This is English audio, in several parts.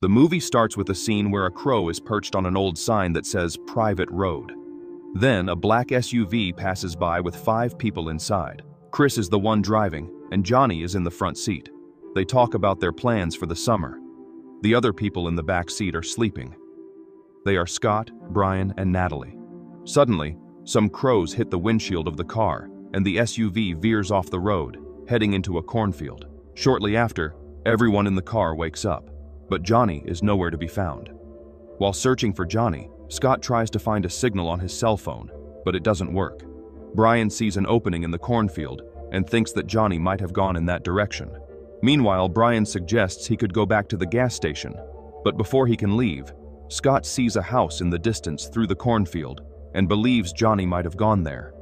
The movie starts with a scene where a crow is perched on an old sign that says "Private Road." Then a black SUV passes by with 5 people inside. Chris is the one driving, and Johnny is in the front seat. They talk about their plans for the summer. The other people in the back seat are sleeping. They are Scott, Brian, and Natalie. Suddenly, some crows hit the windshield of the car, and the SUV veers off the road, heading into a cornfield. Shortly after, everyone in the car wakes up, but Johnny is nowhere to be found. While searching for Johnny, Scott tries to find a signal on his cell phone, but it doesn't work. Brian sees an opening in the cornfield and thinks that Johnny might have gone in that direction. Meanwhile, Brian suggests he could go back to the gas station, but before he can leave, Scott sees a house in the distance through the cornfield and believes Johnny might have gone there.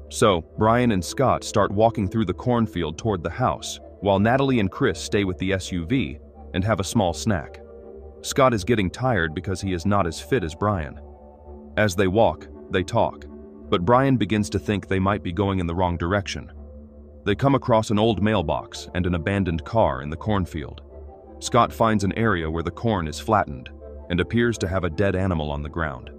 So, Brian and Scott start walking through the cornfield toward the house, while Natalie and Chris stay with the SUV and have a small snack. Scott is getting tired because he is not as fit as Brian. As they walk, they talk, but Brian begins to think they might be going in the wrong direction. They come across an old mailbox and an abandoned car in the cornfield. Scott finds an area where the corn is flattened and appears to have a dead animal on the ground.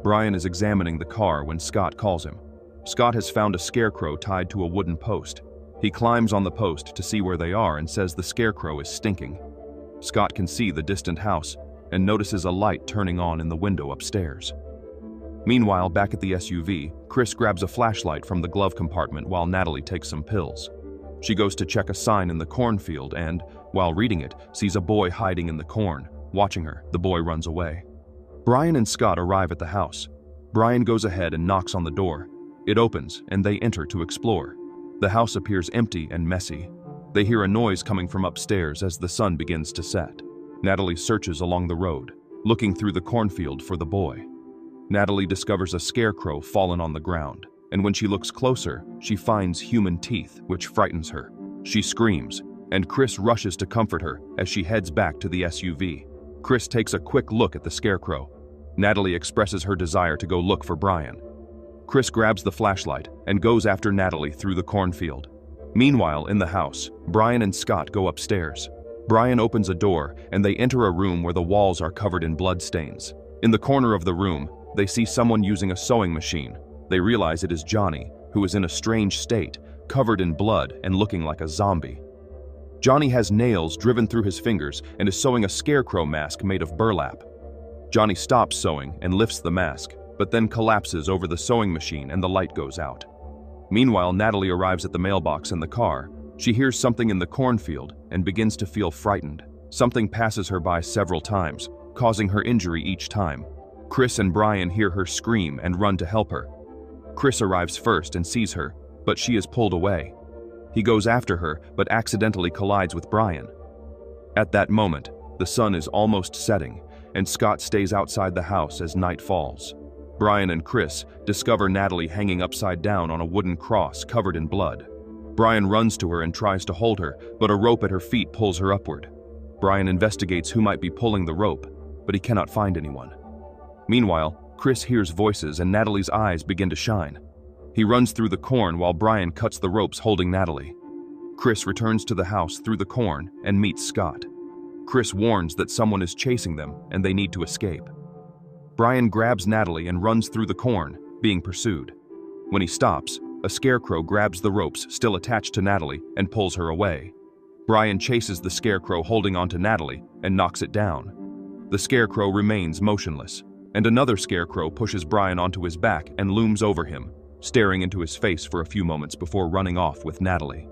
Brian is examining the car when Scott calls him. Scott has found a scarecrow tied to a wooden post. He climbs on the post to see where they are and says the scarecrow is stinking. Scott can see the distant house and notices a light turning on in the window upstairs. Meanwhile, back at the SUV, Chris grabs a flashlight from the glove compartment while Natalie takes some pills. She goes to check a sign in the cornfield and, while reading it, sees a boy hiding in the corn. Watching her, the boy runs away. Brian and Scott arrive at the house. Brian goes ahead and knocks on the door. It opens, and they enter to explore. The house appears empty and messy. They hear a noise coming from upstairs as the sun begins to set. Natalie searches along the road, looking through the cornfield for the boy. Natalie discovers a scarecrow fallen on the ground, and when she looks closer, she finds human teeth, which frightens her. She screams, and Chris rushes to comfort her as she heads back to the SUV. Chris takes a quick look at the scarecrow. Natalie expresses her desire to go look for Brian. Chris grabs the flashlight and goes after Natalie through the cornfield. Meanwhile, in the house, Brian and Scott go upstairs. Brian opens a door, and they enter a room where the walls are covered in bloodstains. In the corner of the room, they see someone using a sewing machine. They realize it is Johnny, who is in a strange state, covered in blood and looking like a zombie. Johnny has nails driven through his fingers and is sewing a scarecrow mask made of burlap. Johnny stops sewing and lifts the mask, but then collapses over the sewing machine and the light goes out. Meanwhile, Natalie arrives at the mailbox in the car. She hears something in the cornfield and begins to feel frightened. Something passes her by several times, causing her injury each time. Chris and Brian hear her scream and run to help her. Chris arrives first and sees her, but she is pulled away. He goes after her, but accidentally collides with Brian. At that moment, the sun is almost setting, and Scott stays outside the house as night falls. Brian and Chris discover Natalie hanging upside down on a wooden cross covered in blood. Brian runs to her and tries to hold her, but a rope at her feet pulls her upward. Brian investigates who might be pulling the rope, but he cannot find anyone. Meanwhile, Chris hears voices and Natalie's eyes begin to shine. He runs through the corn while Brian cuts the ropes holding Natalie. Chris returns to the house through the corn and meets Scott. Chris warns that someone is chasing them and they need to escape. Brian grabs Natalie and runs through the corn, being pursued. When he stops, a scarecrow grabs the ropes still attached to Natalie and pulls her away. Brian chases the scarecrow holding onto Natalie and knocks it down. The scarecrow remains motionless, and another scarecrow pushes Brian onto his back and looms over him, staring into his face for a few moments before running off with Natalie.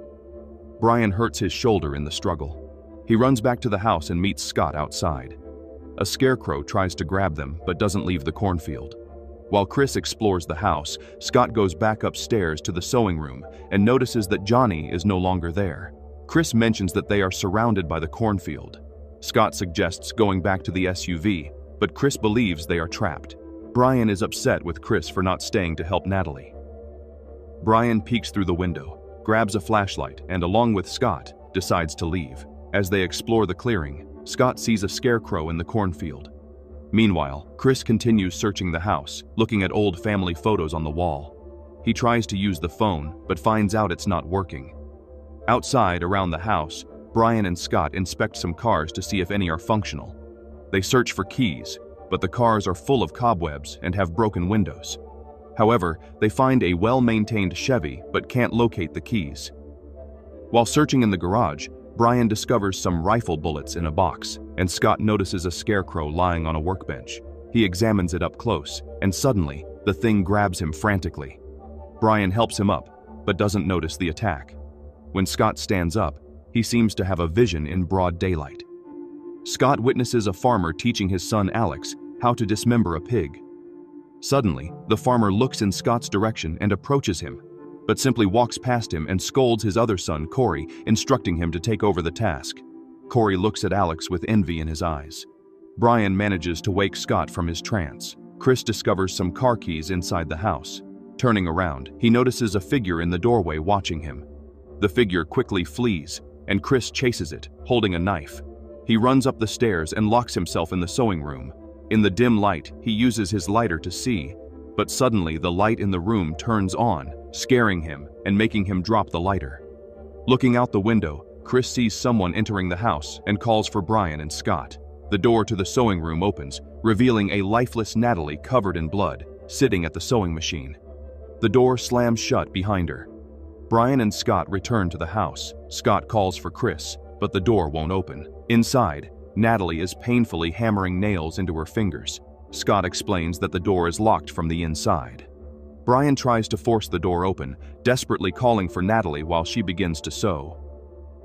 Brian hurts his shoulder in the struggle. He runs back to the house and meets Scott outside. A scarecrow tries to grab them but doesn't leave the cornfield. While Chris explores the house, Scott goes back upstairs to the sewing room and notices that Johnny is no longer there. Chris mentions that they are surrounded by the cornfield. Scott suggests going back to the SUV, but Chris believes they are trapped. Brian is upset with Chris for not staying to help Natalie. Brian peeks through the window, grabs a flashlight, and along with Scott, decides to leave. As they explore the clearing, Scott sees a scarecrow in the cornfield. Meanwhile, Chris continues searching the house, looking at old family photos on the wall. He tries to use the phone, but finds out it's not working. Outside, around the house, Brian and Scott inspect some cars to see if any are functional. They search for keys, but the cars are full of cobwebs and have broken windows. However, they find a well-maintained Chevy but can't locate the keys. While searching in the garage, Brian discovers some rifle bullets in a box, and Scott notices a scarecrow lying on a workbench. He examines it up close, and suddenly, the thing grabs him frantically. Brian helps him up, but doesn't notice the attack. When Scott stands up, he seems to have a vision in broad daylight. Scott witnesses a farmer teaching his son Alex how to dismember a pig. Suddenly, the farmer looks in Scott's direction and approaches him, but simply walks past him and scolds his other son, Corey, instructing him to take over the task. Corey looks at Alex with envy in his eyes. Brian manages to wake Scott from his trance. Chris discovers some car keys inside the house. Turning around, he notices a figure in the doorway watching him. The figure quickly flees, and Chris chases it, holding a knife. He runs up the stairs and locks himself in the sewing room. In the dim light, he uses his lighter to see, but suddenly the light in the room turns on, scaring him and making him drop the lighter. Looking out the window, Chris sees someone entering the house and calls for Brian and Scott. The door to the sewing room opens, revealing a lifeless Natalie covered in blood, sitting at the sewing machine. The door slams shut behind her. Brian and Scott return to the house. Scott calls for Chris, but the door won't open. Inside, Natalie is painfully hammering nails into her fingers. Scott explains that the door is locked from the inside. Brian tries to force the door open, desperately calling for Natalie while she begins to sew.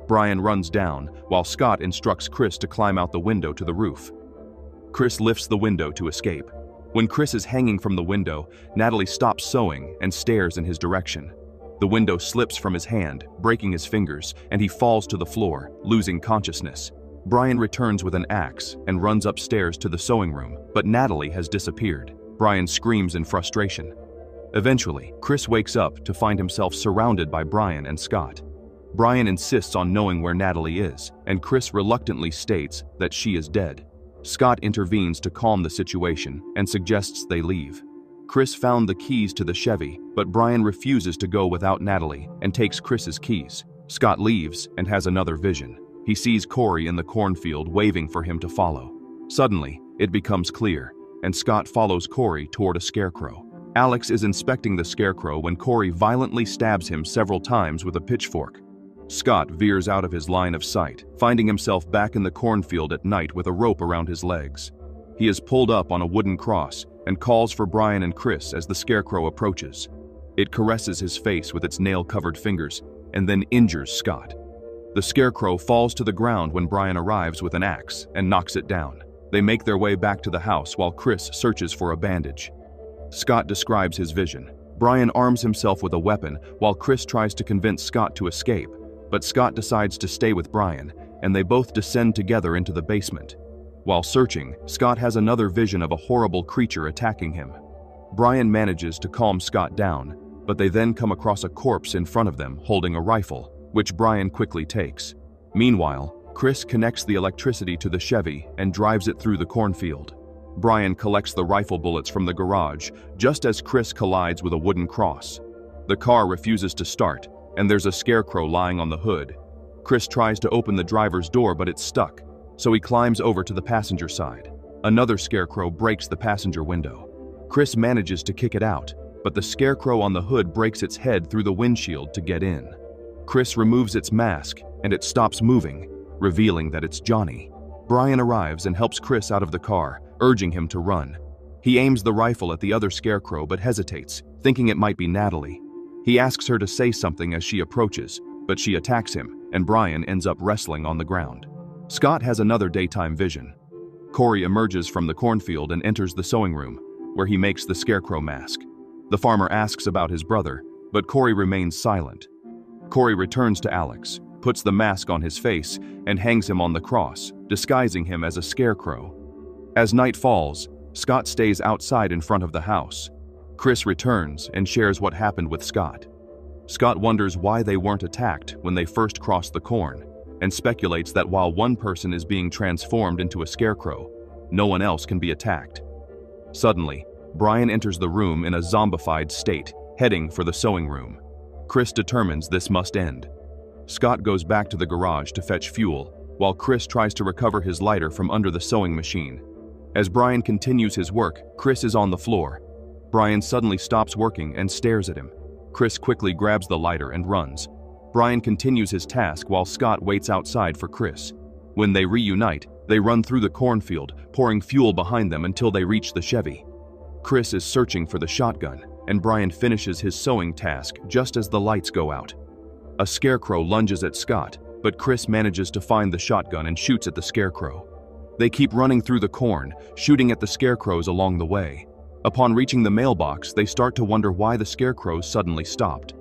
Brian runs down, while Scott instructs Chris to climb out the window to the roof. Chris lifts the window to escape. When Chris is hanging from the window, Natalie stops sewing and stares in his direction. The window slips from his hand, breaking his fingers, and he falls to the floor, losing consciousness. Brian returns with an axe and runs upstairs to the sewing room, but Natalie has disappeared. Brian screams in frustration. Eventually, Chris wakes up to find himself surrounded by Brian and Scott. Brian insists on knowing where Natalie is, and Chris reluctantly states that she is dead. Scott intervenes to calm the situation and suggests they leave. Chris found the keys to the Chevy, but Brian refuses to go without Natalie and takes Chris's keys. Scott leaves and has another vision. He sees Corey in the cornfield waving for him to follow. Suddenly, it becomes clear, and Scott follows Corey toward a scarecrow. Alex is inspecting the scarecrow when Corey violently stabs him several times with a pitchfork. Scott veers out of his line of sight, finding himself back in the cornfield at night with a rope around his legs. He is pulled up on a wooden cross and calls for Brian and Chris as the scarecrow approaches. It caresses his face with its nail-covered fingers and then injures Scott. The scarecrow falls to the ground when Brian arrives with an axe and knocks it down. They make their way back to the house while Chris searches for a bandage. Scott describes his vision. Brian arms himself with a weapon while Chris tries to convince Scott to escape, but Scott decides to stay with Brian, and they both descend together into the basement. While searching, Scott has another vision of a horrible creature attacking him. Brian manages to calm Scott down, but they then come across a corpse in front of them holding a rifle, which Brian quickly takes. Meanwhile, Chris connects the electricity to the Chevy and drives it through the cornfield. Brian collects the rifle bullets from the garage just as Chris collides with a wooden cross. The car refuses to start, and there's a scarecrow lying on the hood. Chris tries to open the driver's door, but it's stuck, so he climbs over to the passenger side. Another scarecrow breaks the passenger window. Chris manages to kick it out, but the scarecrow on the hood breaks its head through the windshield to get in. Chris removes its mask, and it stops moving, revealing that it's Johnny. Brian arrives and helps Chris out of the car, urging him to run. He aims the rifle at the other scarecrow but hesitates, thinking it might be Natalie. He asks her to say something as she approaches, but she attacks him, and Brian ends up wrestling on the ground. Scott has another daytime vision. Corey emerges from the cornfield and enters the sewing room, where he makes the scarecrow mask. The farmer asks about his brother, but Corey remains silent. Corey returns to Alex, puts the mask on his face, and hangs him on the cross, disguising him as a scarecrow. As night falls, Scott stays outside in front of the house. Chris returns and shares what happened with Scott. Scott wonders why they weren't attacked when they first crossed the corn, and speculates that while one person is being transformed into a scarecrow, no one else can be attacked. Suddenly, Brian enters the room in a zombified state, heading for the sewing room. Chris determines this must end. Scott goes back to the garage to fetch fuel, while Chris tries to recover his lighter from under the sewing machine. As Brian continues his work, Chris is on the floor. Brian suddenly stops working and stares at him. Chris quickly grabs the lighter and runs. Brian continues his task while Scott waits outside for Chris. When they reunite, they run through the cornfield, pouring fuel behind them until they reach the Chevy. Chris is searching for the shotgun, and Brian finishes his sewing task just as the lights go out. A scarecrow lunges at Scott, but Chris manages to find the shotgun and shoots at the scarecrow. They keep running through the corn, shooting at the scarecrows along the way. Upon reaching the mailbox, they start to wonder why the scarecrows suddenly stopped.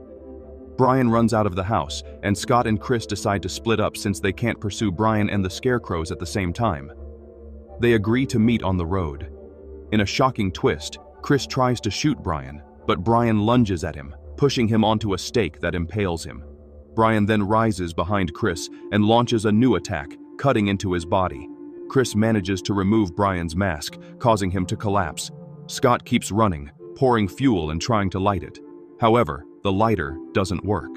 Brian runs out of the house, and Scott and Chris decide to split up since they can't pursue Brian and the scarecrows at the same time. They agree to meet on the road. In a shocking twist, Chris tries to shoot Brian, but Brian lunges at him, pushing him onto a stake that impales him. Brian then rises behind Chris and launches a new attack, cutting into his body. Chris manages to remove Brian's mask, causing him to collapse. Scott keeps running, pouring fuel and trying to light it. However, the lighter doesn't work.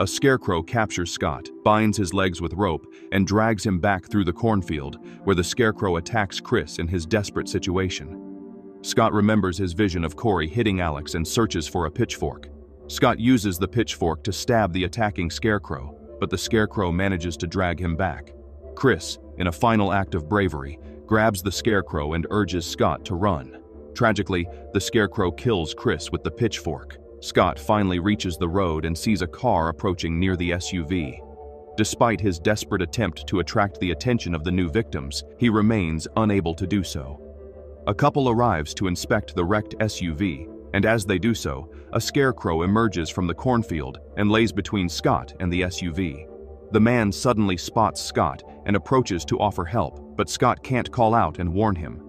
A scarecrow captures Scott, binds his legs with rope, and drags him back through the cornfield, where the scarecrow attacks Chris in his desperate situation. Scott remembers his vision of Corey hitting Alex and searches for a pitchfork. Scott uses the pitchfork to stab the attacking scarecrow, but the scarecrow manages to drag him back. Chris, in a final act of bravery, grabs the scarecrow and urges Scott to run. Tragically, the scarecrow kills Chris with the pitchfork. Scott finally reaches the road and sees a car approaching near the SUV. Despite his desperate attempt to attract the attention of the new victims, he remains unable to do so. A couple arrives to inspect the wrecked SUV, and as they do so, a scarecrow emerges from the cornfield and lays between Scott and the SUV. The man suddenly spots Scott and approaches to offer help, but Scott can't call out and warn him.